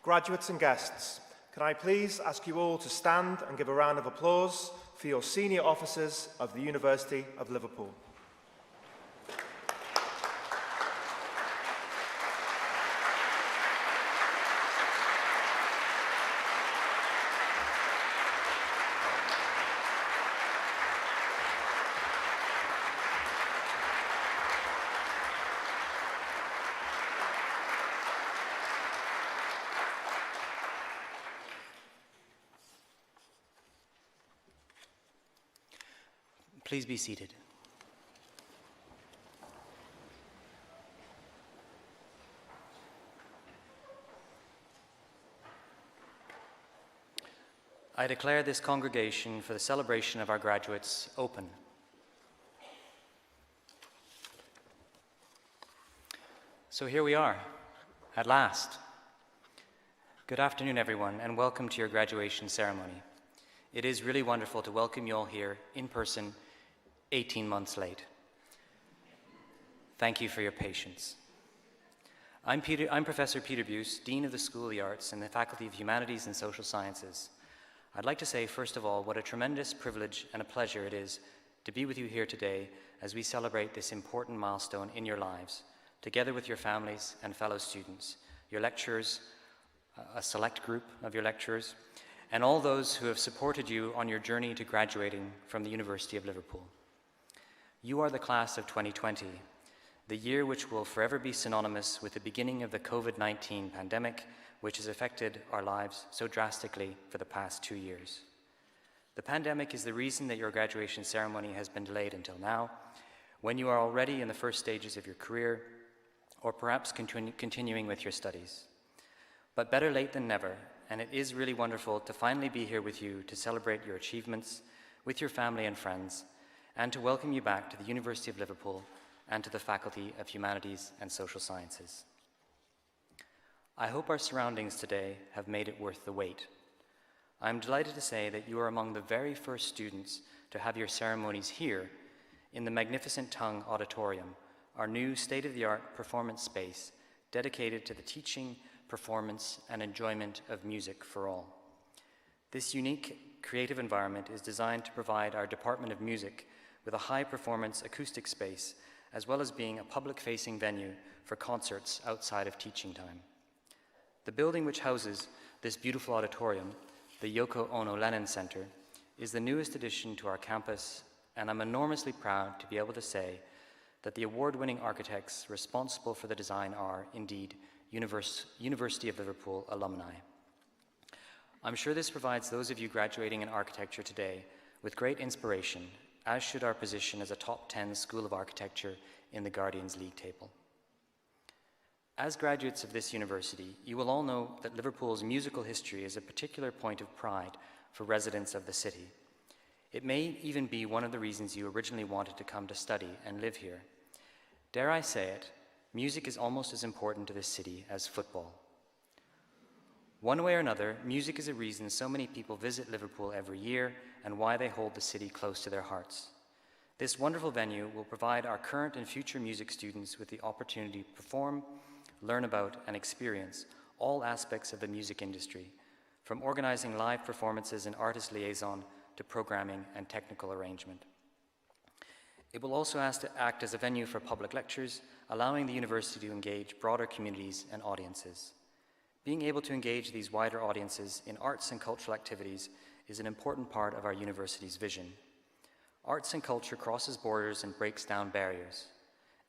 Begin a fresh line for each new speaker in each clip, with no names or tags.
Graduates and guests, can I please ask you all to stand and give a round of applause for your senior officers of the University of Liverpool.
Please be seated. I declare this congregation for the celebration of our graduates open. So here we are, at last. Good afternoon, everyone, and welcome to your graduation ceremony. It is really wonderful to welcome you all here in person 18 months late. Thank you for your patience. I'm Professor Peter Buse, Dean of the School of the Arts and the Faculty of Humanities and Social Sciences. I'd like to say, first of all, what a tremendous privilege and a pleasure it is to be with you here today as we celebrate this important milestone in your lives, together with your families and fellow students, your lecturers, a select group of your lecturers, and all those who have supported you on your journey to graduating from the University of Liverpool. You are the class of 2020, the year which will forever be synonymous with the beginning of the COVID-19 pandemic, which has affected our lives so drastically for the past 2 years. The pandemic is the reason that your graduation ceremony has been delayed until now, when you are already in the first stages of your career, or perhaps continuing with your studies. But better late than never, and it is really wonderful to finally be here with you to celebrate your achievements with your family and friends, and to welcome you back to the University of Liverpool and to the Faculty of Humanities and Social Sciences. I hope our surroundings today have made it worth the wait. I'm delighted to say that you are among the very first students to have your ceremonies here in the magnificent Tung Auditorium, our new state-of-the-art performance space dedicated to the teaching, performance, and enjoyment of music for all. This unique creative environment is designed to provide our Department of Music with a high-performance acoustic space, as well as being a public-facing venue for concerts outside of teaching time. The building which houses this beautiful auditorium, the Yoko Ono Lennon Center, is the newest addition to our campus, and I'm enormously proud to be able to say that the award-winning architects responsible for the design are, indeed, University of Liverpool alumni. I'm sure this provides those of you graduating in architecture today with great inspiration, as should our position as a top 10 School of Architecture in the Guardian's League table. As graduates of this university, you will all know that Liverpool's musical history is a particular point of pride for residents of the city. It may even be one of the reasons you originally wanted to come to study and live here. Dare I say it, music is almost as important to this city as football. One way or another, music is a reason so many people visit Liverpool every year and why they hold the city close to their hearts. This wonderful venue will provide our current and future music students with the opportunity to perform, learn about, and experience all aspects of the music industry, from organizing live performances and artist liaison to programming and technical arrangement. It will also act as a venue for public lectures, allowing the university to engage broader communities and audiences. Being able to engage these wider audiences in arts and cultural activities is an important part of our university's vision. Arts and culture crosses borders and breaks down barriers.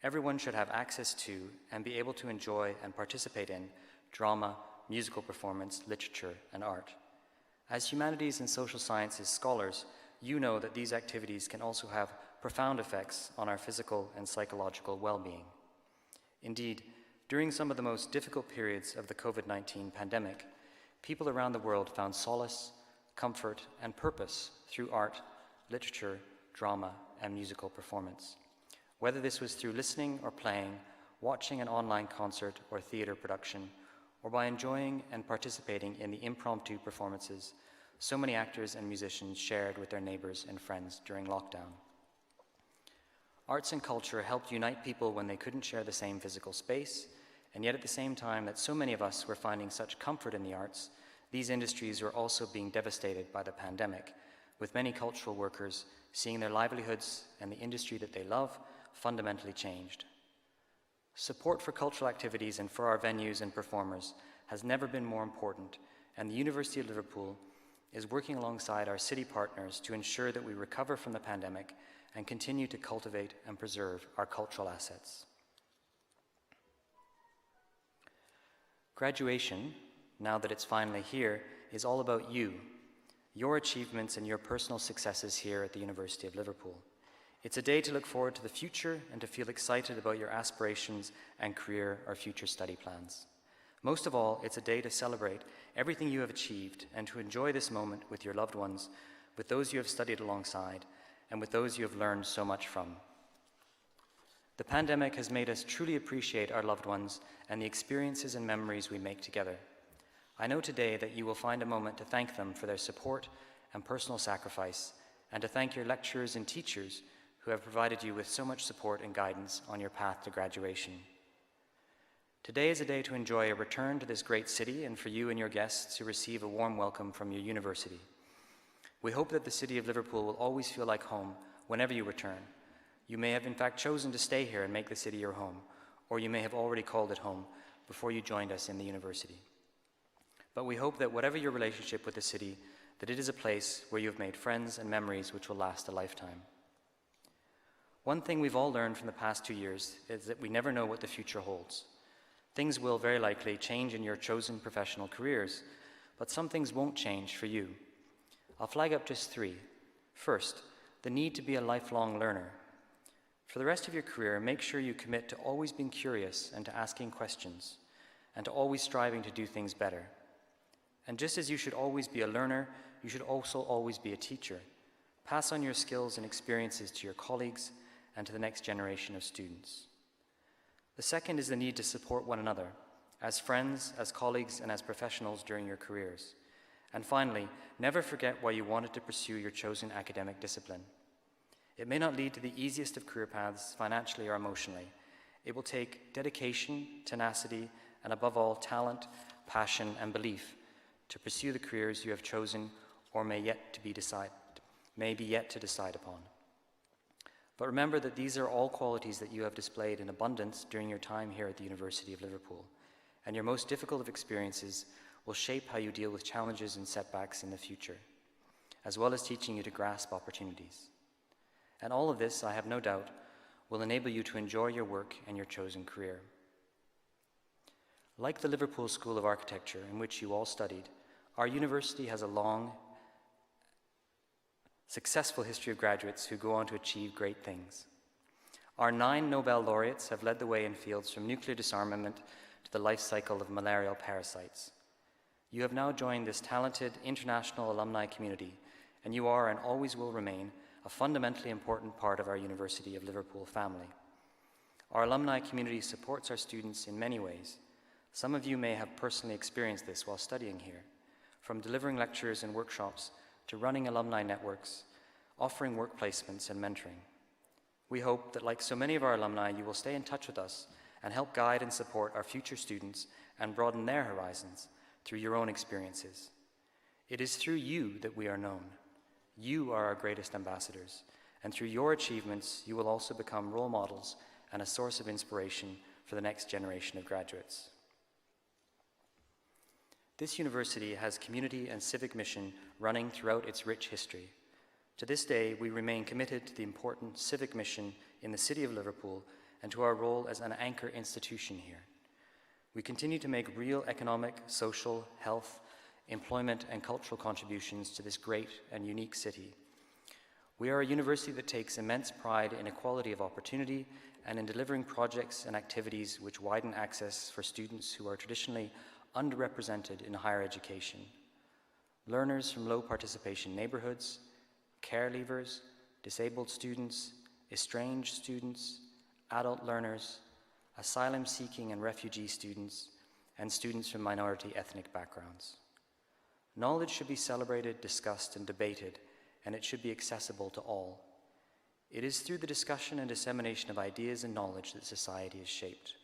Everyone should have access to and be able to enjoy and participate in drama, musical performance, literature, and art. As humanities and social sciences scholars, you know that these activities can also have profound effects on our physical and psychological well-being. Indeed, during some of the most difficult periods of the COVID-19 pandemic, people around the world found solace, comfort, and purpose through art, literature, drama, and musical performance. Whether this was through listening or playing, watching an online concert or theater production, or by enjoying and participating in the impromptu performances so many actors and musicians shared with their neighbors and friends during lockdown. Arts and culture helped unite people when they couldn't share the same physical space, And yet at the same time that so many of us were finding such comfort in the arts, these industries were also being devastated by the pandemic, with many cultural workers seeing their livelihoods and the industry that they love fundamentally changed. Support for cultural activities and for our venues and performers has never been more important, and the University of Liverpool is working alongside our city partners to ensure that we recover from the pandemic and continue to cultivate and preserve our cultural assets. Graduation, now that it's finally here, is all about you, your achievements and your personal successes here at the University of Liverpool. It's a day to look forward to the future and to feel excited about your aspirations and career or future study plans. Most of all, it's a day to celebrate everything you have achieved and to enjoy this moment with your loved ones, with those you have studied alongside, and with those you have learned so much from. The pandemic has made us truly appreciate our loved ones and the experiences and memories we make together. I know today that you will find a moment to thank them for their support and personal sacrifice, and to thank your lecturers and teachers who have provided you with so much support and guidance on your path to graduation. Today is a day to enjoy a return to this great city and for you and your guests to receive a warm welcome from your university. We hope that the city of Liverpool will always feel like home whenever you return. You may have in fact chosen to stay here and make the city your home, or you may have already called it home before you joined us in the university. But we hope that whatever your relationship with the city, that it is a place where you have made friends and memories which will last a lifetime. One thing we've all learned from the past 2 years is that we never know what the future holds. Things will very likely change in your chosen professional careers, but some things won't change for you. I'll flag up just 3. First, the need to be a lifelong learner. For the rest of your career, make sure you commit to always being curious and to asking questions, and to always striving to do things better. And just as you should always be a learner, you should also always be a teacher. Pass on your skills and experiences to your colleagues and to the next generation of students. The second is the need to support one another, as friends, as colleagues, and as professionals during your careers. And finally, never forget why you wanted to pursue your chosen academic discipline. It may not lead to the easiest of career paths financially or emotionally. It will take dedication, tenacity, and above all, talent, passion, and belief to pursue the careers you have chosen or may be yet to decide upon. But remember that these are all qualities that you have displayed in abundance during your time here at the University of Liverpool, and your most difficult of experiences will shape how you deal with challenges and setbacks in the future, as well as teaching you to grasp opportunities. And all of this, I have no doubt, will enable you to enjoy your work and your chosen career. Like the Liverpool School of Architecture, in which you all studied, our university has a long, successful history of graduates who go on to achieve great things. Our 9 Nobel laureates have led the way in fields from nuclear disarmament to the life cycle of malarial parasites. You have now joined this talented international alumni community, and you are and always will remain a fundamentally important part of our University of Liverpool family. Our alumni community supports our students in many ways. Some of you may have personally experienced this while studying here, from delivering lectures and workshops to running alumni networks, offering work placements and mentoring. We hope that, like so many of our alumni, you will stay in touch with us and help guide and support our future students and broaden their horizons through your own experiences. It is through you that we are known. You are our greatest ambassadors, and through your achievements, you will also become role models and a source of inspiration for the next generation of graduates. This university has community and civic mission running throughout its rich history. To this day, we remain committed to the important civic mission in the city of Liverpool and to our role as an anchor institution here. We continue to make real economic, social, health, employment, and cultural contributions to this great and unique city. We are a university that takes immense pride in equality of opportunity and in delivering projects and activities which widen access for students who are traditionally underrepresented in higher education. Learners from low participation neighborhoods, care leavers, disabled students, estranged students, adult learners, asylum-seeking and refugee students, and students from minority ethnic backgrounds. Knowledge should be celebrated, discussed, and debated, and it should be accessible to all. It is through the discussion and dissemination of ideas and knowledge that society is shaped.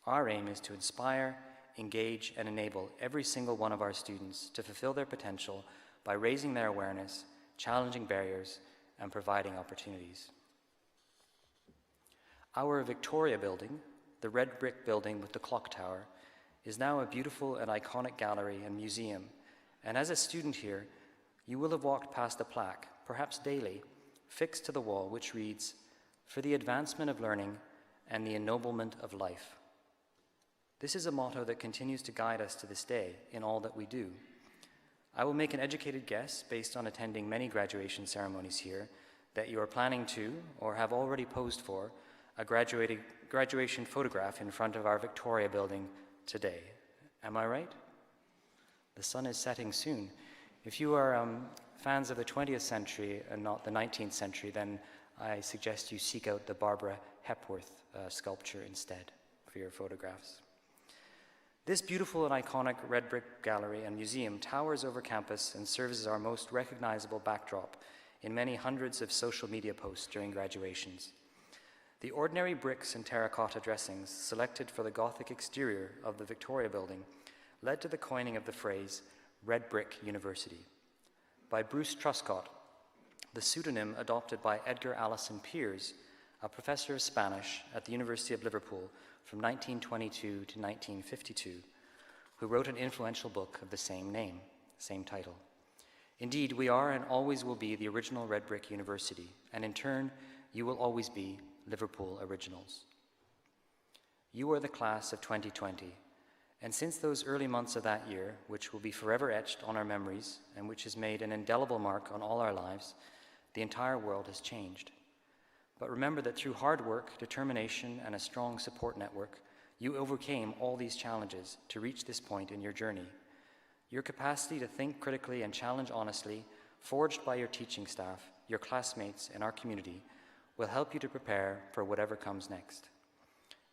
Our aim is to inspire, engage, and enable every single one of our students to fulfill their potential by raising their awareness, challenging barriers, and providing opportunities. Our Victoria building, the red brick building with the clock tower, is now a beautiful and iconic gallery and museum, and as a student here, you will have walked past a plaque, perhaps daily, fixed to the wall which reads, "For the advancement of learning and the ennoblement of life." This is a motto that continues to guide us to this day in all that we do. I will make an educated guess, based on attending many graduation ceremonies here, that you are planning to, or have already posed for, a graduation photograph in front of our Victoria building today. Am I right? The sun is setting soon. If you are fans of the 20th century and not the 19th century, then I suggest you seek out the Barbara Hepworth sculpture instead for your photographs. This beautiful and iconic red brick gallery and museum towers over campus and serves as our most recognizable backdrop in many hundreds of social media posts during graduations. The ordinary bricks and terracotta dressings selected for the Gothic exterior of the Victoria building led to the coining of the phrase Red Brick University. By Bruce Truscott, the pseudonym adopted by Edgar Allan Piers, a professor of Spanish at the University of Liverpool from 1922 to 1952, who wrote an influential book of the same name, same title. Indeed, we are and always will be the original Red Brick University, and in turn, you will always be Liverpool Originals. You are the class of 2020, and since those early months of that year, which will be forever etched on our memories and which has made an indelible mark on all our lives, the entire world has changed. But remember that through hard work, determination, and a strong support network, you overcame all these challenges to reach this point in your journey. Your capacity to think critically and challenge honestly, forged by your teaching staff, your classmates, and our community, will help you to prepare for whatever comes next.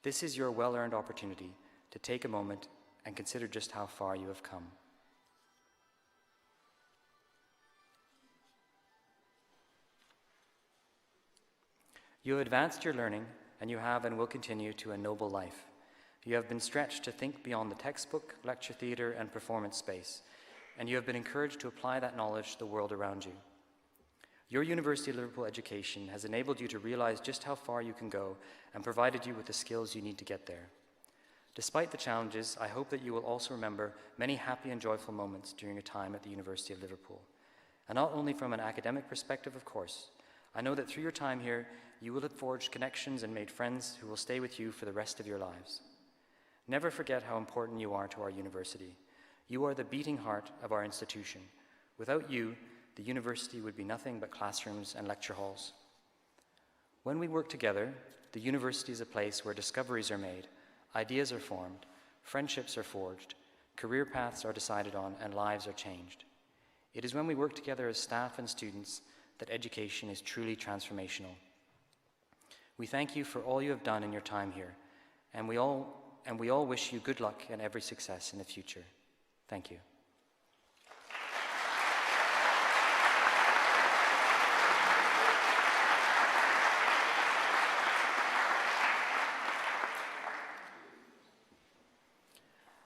This is your well-earned opportunity to take a moment and consider just how far you have come. You have advanced your learning, and you have and will continue to a noble life. You have been stretched to think beyond the textbook, lecture theatre, and performance space, and you have been encouraged to apply that knowledge to the world around you. Your University of Liverpool education has enabled you to realize just how far you can go and provided you with the skills you need to get there. Despite the challenges, I hope that you will also remember many happy and joyful moments during your time at the University of Liverpool. And not only from an academic perspective, of course. I know that through your time here, you will have forged connections and made friends who will stay with you for the rest of your lives. Never forget how important you are to our university. You are the beating heart of our institution. Without you, the university would be nothing but classrooms and lecture halls. When we work together, the university is a place where discoveries are made, ideas are formed, friendships are forged, career paths are decided on, and lives are changed. It is when we work together as staff and students that education is truly transformational. We thank you for all you have done in your time here, and we all wish you good luck and every success in the future. Thank you.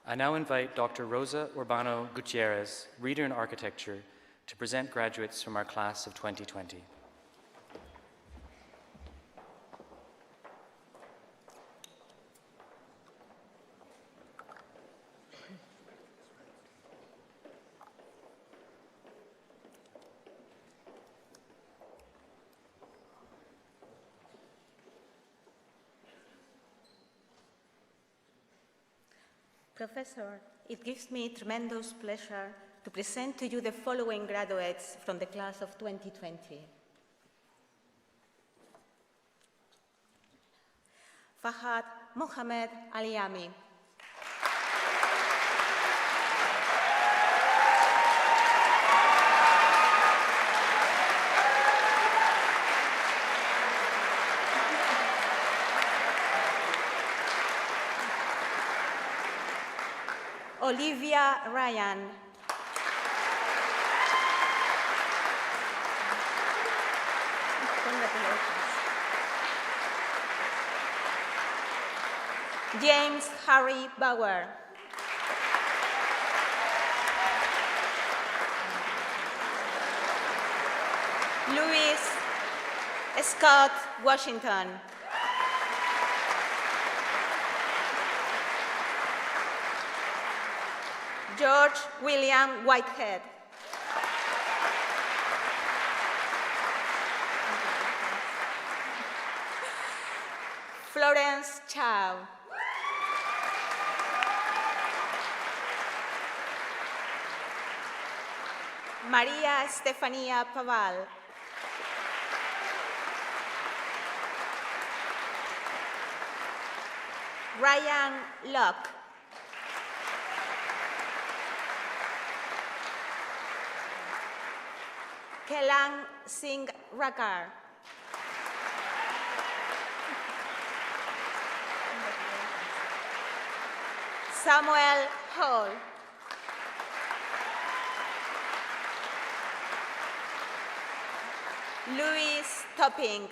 I now invite Dr. Rosa Urbano Gutierrez, Reader in Architecture, to present graduates from our class of 2020.
Professor, it gives me tremendous pleasure to present to you the following graduates from the class of 2020. Fahad Mohamed Aliami. Olivia Ryan. Congratulations. James Harry Bauer. Louis Scott Washington. George William Whitehead. Florence Chow. Maria Stefania Paval. Ryan Locke. Kelang Singh Rakar. Samuel Hall. Louis Topping.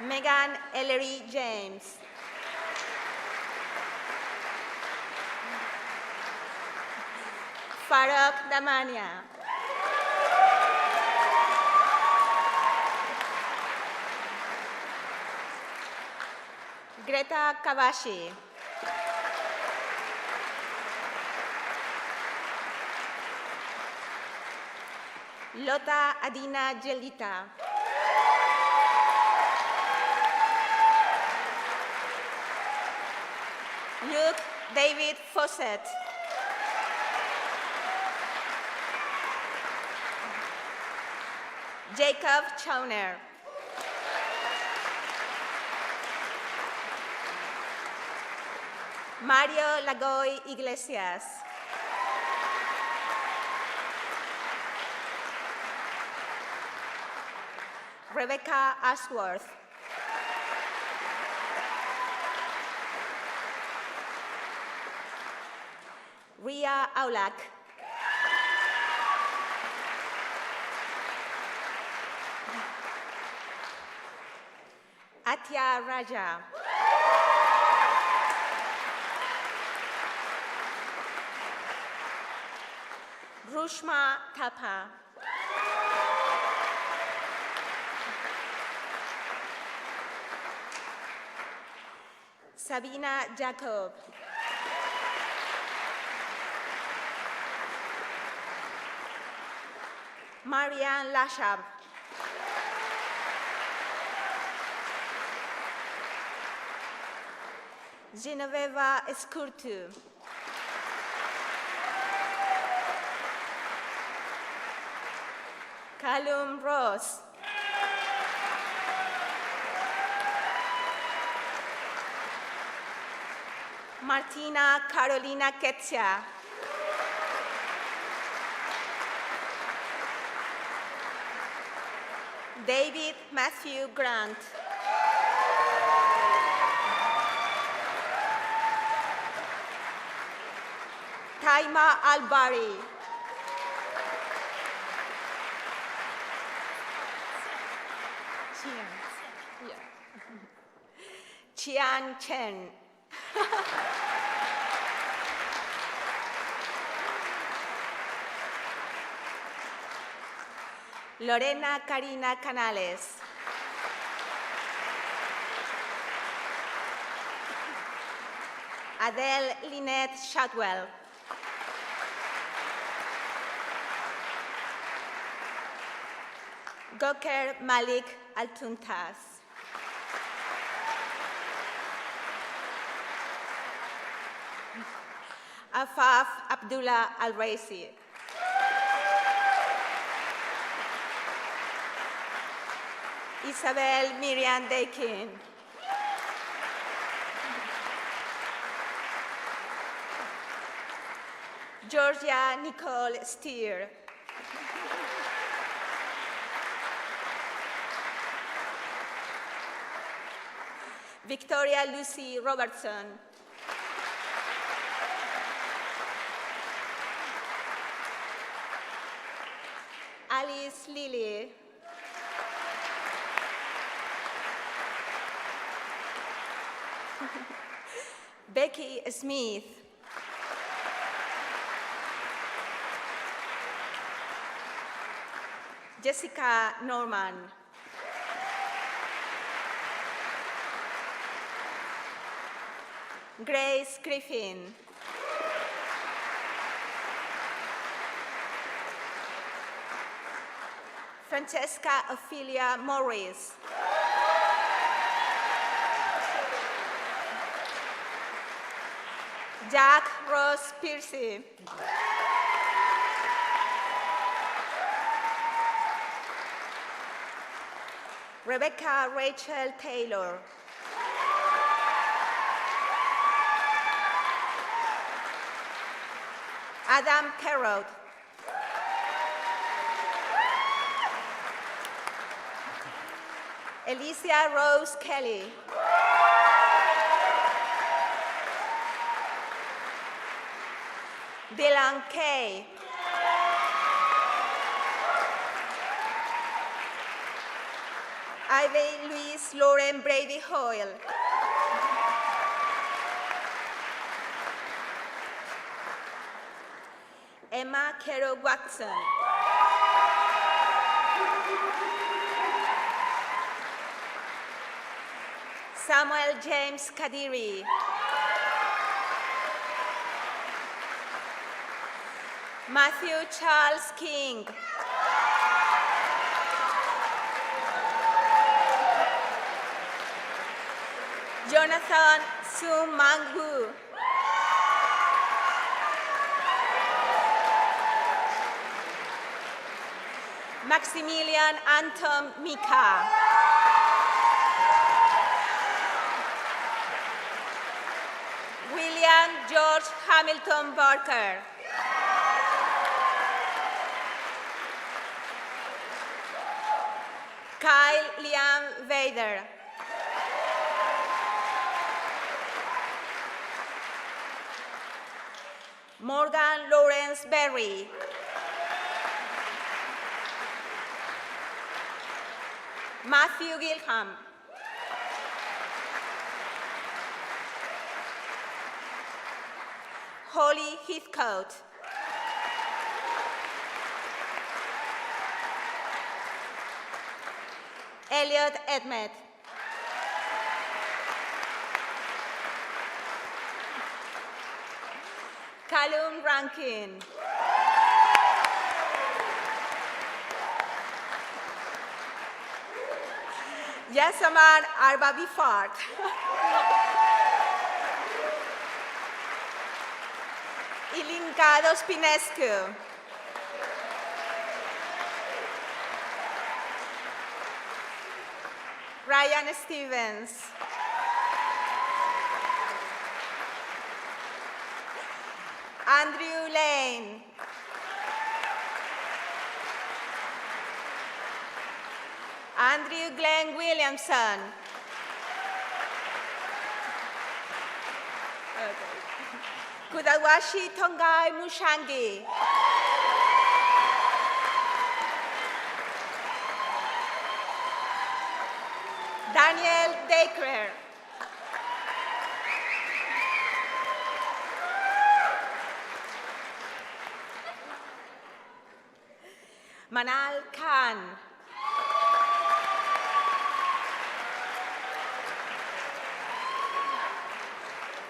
Megan Ellery James. Farok Damania. Greta Kabashi. Lota Adina Jelita. Luke David Fawcett. Jacob Chauner. Mario Lagoy Iglesias. Rebecca Ashworth. Ria Aulak. Atya Raja. Rushma Thapa. Sabina Jacob. Marianne Lashab. Genoveva Escurtu. Callum Ross. Martina Carolina Ketsia. David Matthew Grant. Taima Albari. Chian Chen. Lorena Karina Canales. Adele Lynette Shotwell. Goker Malik Altuntas. Afaf Abdullah Al-Raisi. Isabel Miriam Dakin. Georgia Nicole Steer. Victoria Lucy Robertson. Alice Lilly. Becky Smith. Jessica Norman. Grace Griffin. Francesca Ophelia Morris. Jack Ross Piercy. Rebecca Rachel Taylor. Adam Carrot. Alicia Rose Kelly. Dylan Kay. Ivy Louise Lauren Brady Hoyle. Emma Carol Watson. Samuel James Kadiri. Matthew Charles King. Jonathan Sum Mangu. Maximilian Anton Mika. William George Hamilton Barker. Kyle Liam Vader. Morgan Lawrence Berry. Matthew Gilham. Holly Heathcote. Elliot Edmet. Callum Rankin. Yasamar Arbabifart. Ilinka Dospinescu. Ryan Stevens. Andrew Lane. Andrew Glenn Williamson. Kudawashi Tongai Mushangi. Daniel Dacre. Manal Khan.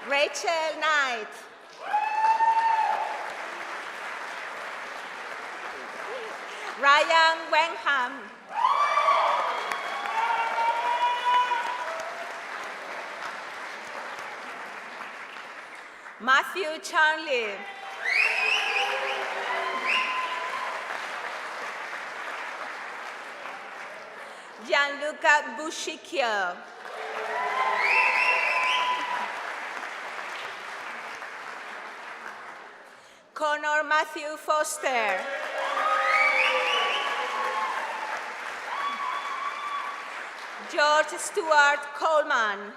Rachel Knight. Ryan Wenham. Matthew Charlie. Gianluca Bushicchio. Connor Matthew Foster. George Stuart Coleman.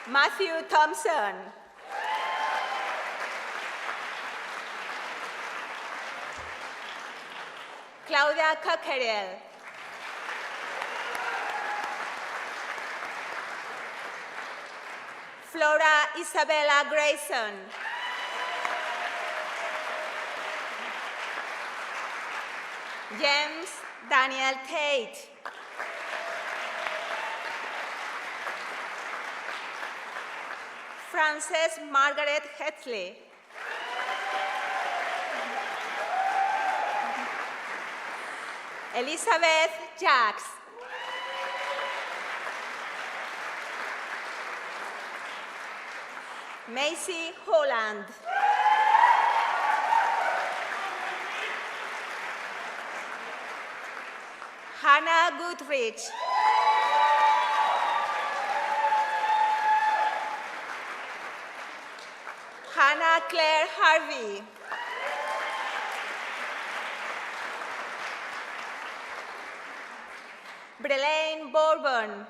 Matthew Thompson. Claudia Cockerill. Flora Isabella Grayson. James Daniel Tate. Frances Margaret Hetley. Elizabeth Jacks. Macy Holland. Hannah Goodrich. Hannah Claire Harvey. Brelaine Bourbon.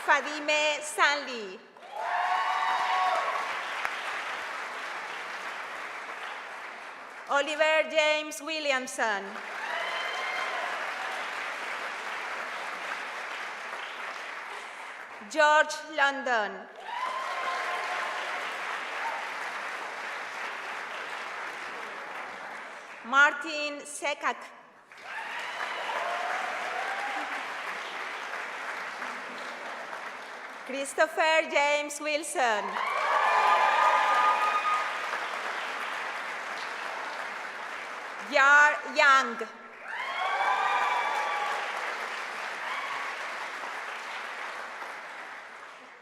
Fadime Stanley. Oliver James Williamson. George London. Martin Sekak. Christopher James Wilson. Yar Young.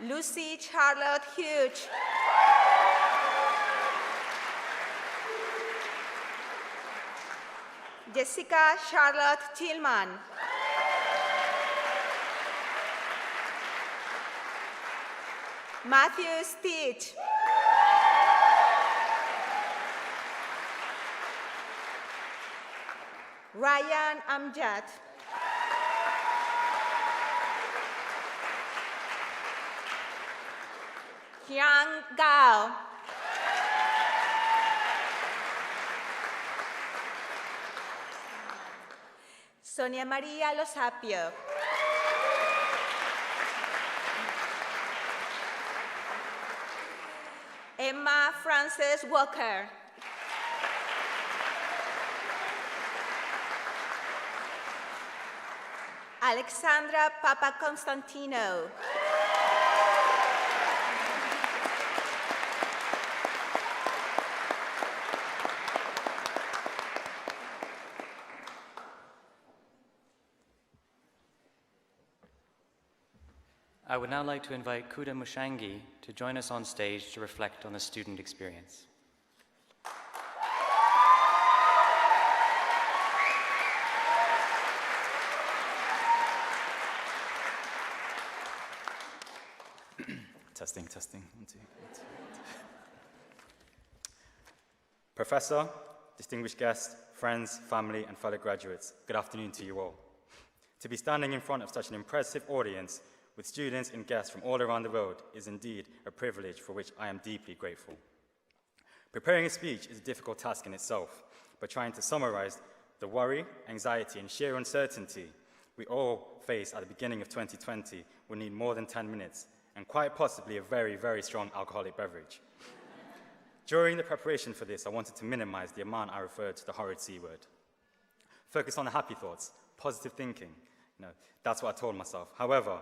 Lucy Charlotte Hughes. Jessica Charlotte Tillman. Matthew Stitch. Ryan Amjad. Yang Gao. Sonia María Losapio. Emma Frances Walker. Alexandra Papa Constantino.
I would now like to invite Kuda Mushangi to join us on stage to reflect on the student experience.
Testing. 1, 2, 1, 2. Professor, distinguished guests, friends, family, and fellow graduates, good afternoon to you all. To be standing in front of such an impressive audience with students and guests from all around the world is indeed a privilege for which I am deeply grateful. Preparing a speech is a difficult task in itself, but trying to summarize the worry, anxiety, and sheer uncertainty we all face at the beginning of 2020 will need more than 10 minutes, and quite possibly a very, very strong alcoholic beverage. During the preparation for this, I wanted to minimize the amount I referred to the horrid C word. Focus on the happy thoughts, positive thinking. That's what I told myself. However,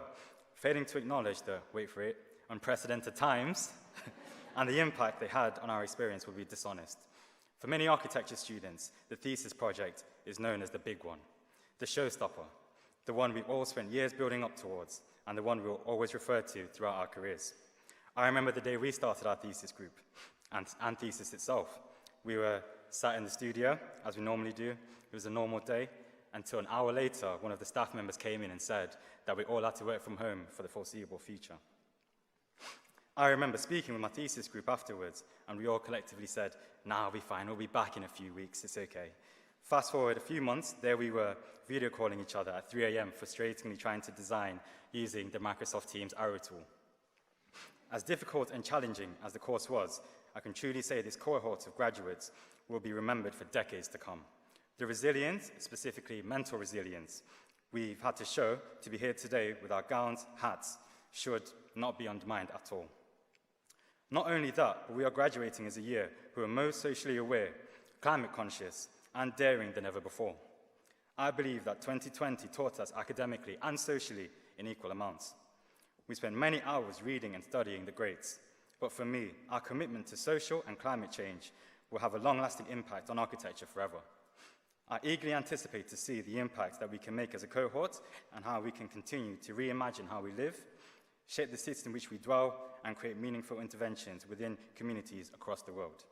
failing to acknowledge the, wait for it, unprecedented times and the impact they had on our experience would be dishonest. For many architecture students, the thesis project is known as the big one, the showstopper, the one we all spent years building up towards, and the one we'll always refer to throughout our careers. I remember the day we started our thesis group, and thesis itself. We were sat in the studio, as we normally do. It was a normal day, until an hour later, one of the staff members came in and said that we all had to work from home for the foreseeable future. I remember speaking with my thesis group afterwards, and we all collectively said, nah, we'll be fine, we'll be back in a few weeks, it's okay. Fast forward a few months, there we were video calling each other at 3 a.m., frustratingly trying to design using the Microsoft Teams arrow tool. As difficult and challenging as the course was, I can truly say this cohort of graduates will be remembered for decades to come. The resilience, specifically mental resilience, we've had to show to be here today with our gowns, hats, should not be undermined at all. Not only that, but we are graduating as a year who are most socially aware, climate conscious, and daring than ever before. I believe that 2020 taught us academically and socially in equal amounts. We spent many hours reading and studying the greats, but for me, our commitment to social and climate change will have a long-lasting impact on architecture forever. I eagerly anticipate to see the impact that we can make as a cohort and how we can continue to reimagine how we live, shape the cities in which we dwell, and create meaningful interventions within communities across the world.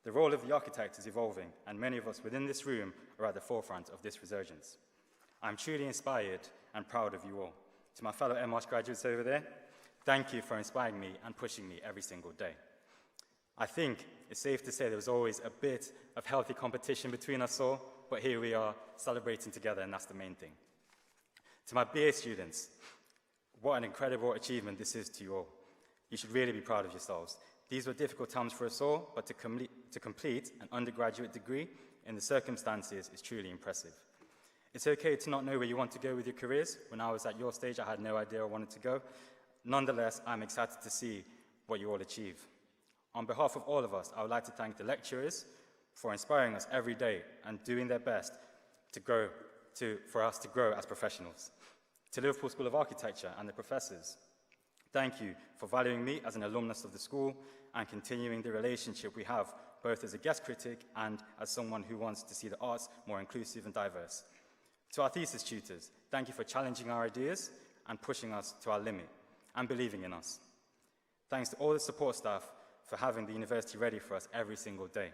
The role of the architect is evolving, and many of us within this room are at the forefront of this resurgence. I'm truly inspired and proud of you all. To my fellow MArch graduates over there, thank you for inspiring me and pushing me every single day. I think it's safe to say there was always a bit of healthy competition between us all, but here we are celebrating together, and that's the main thing. To my BA students, what an incredible achievement this is to you all. You should really be proud of yourselves. These were difficult times for us all, but to complete an undergraduate degree in the circumstances is truly impressive. It's okay to not know where you want to go with your careers. When I was at your stage, I had no idea where I wanted to go. Nonetheless, I'm excited to see what you all achieve. On behalf of all of us, I would like to thank the lecturers for inspiring us every day and doing their best for us to grow as professionals. To Liverpool School of Architecture and the professors, thank you for valuing me as an alumnus of the school and continuing the relationship we have both as a guest critic and as someone who wants to see the arts more inclusive and diverse. To our thesis tutors, thank you for challenging our ideas and pushing us to our limit and believing in us. Thanks to all the support staff for having the university ready for us every single day.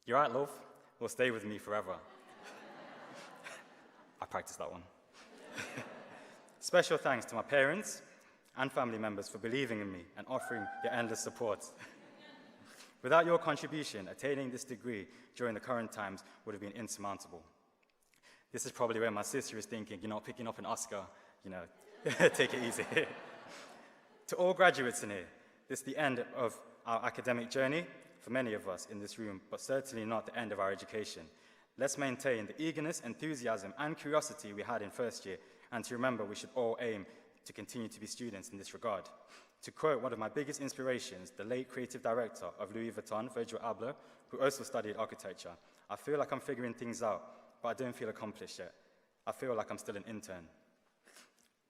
Your art love will stay with me forever. I practiced that one. Special thanks to my parents and family members for believing in me and offering your endless support. Without your contribution, attaining this degree during the current times would have been insurmountable. This is probably where my sister is thinking, you're not picking up an Oscar, take it easy. To all graduates in here, this is the end of our academic journey for many of us in this room, but certainly not the end of our education. Let's maintain the eagerness, enthusiasm, and curiosity we had in first year, and to remember we should all aim to continue to be students in this regard. To quote one of my biggest inspirations, the late creative director of Louis Vuitton, Virgil Abloh, who also studied architecture, I feel like I'm figuring things out, but I don't feel accomplished yet. I feel like I'm still an intern.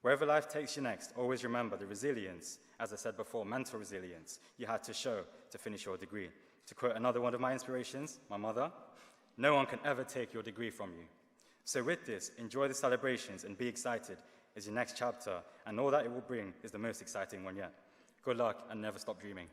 Wherever life takes you next, always remember the resilience, as I said before, mental resilience you had to show to finish your degree. To quote another one of my inspirations, my mother, no one can ever take your degree from you. So with this, enjoy the celebrations and be excited as your next chapter, and all that it will bring is the most exciting one yet. Good luck and never stop dreaming.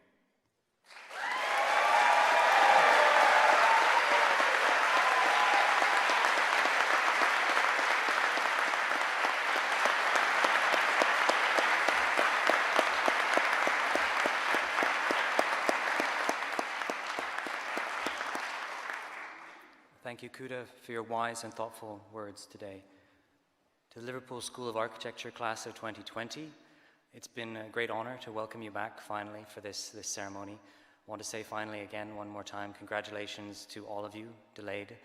Thank you, Kuda, for your wise and thoughtful words today. To the Liverpool School of Architecture class of 2020, it's been a great honor to welcome you back finally for this ceremony. I want to say finally again, one more time, congratulations to all of you, delayed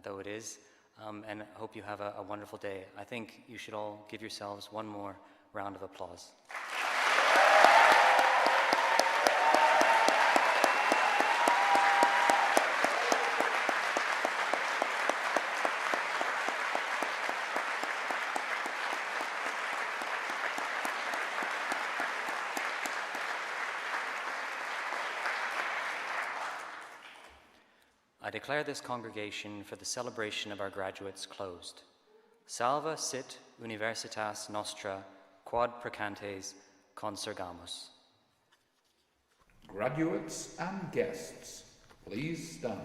though it is, and I hope you have a wonderful day. I think you should all give yourselves one more round of applause. I declare this congregation for the celebration of our graduates closed. Salva sit universitas nostra quod precantes consurgamus.
Graduates and guests, please stand.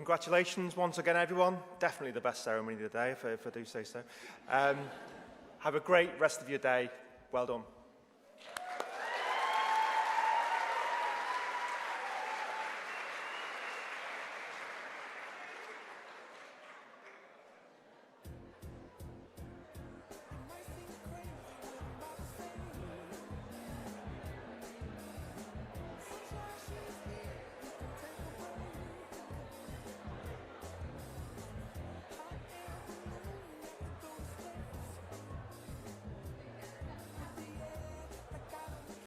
congratulations once again, everyone. Definitely the best ceremony of the day, if I do say so. Have a great rest of your day. Well done.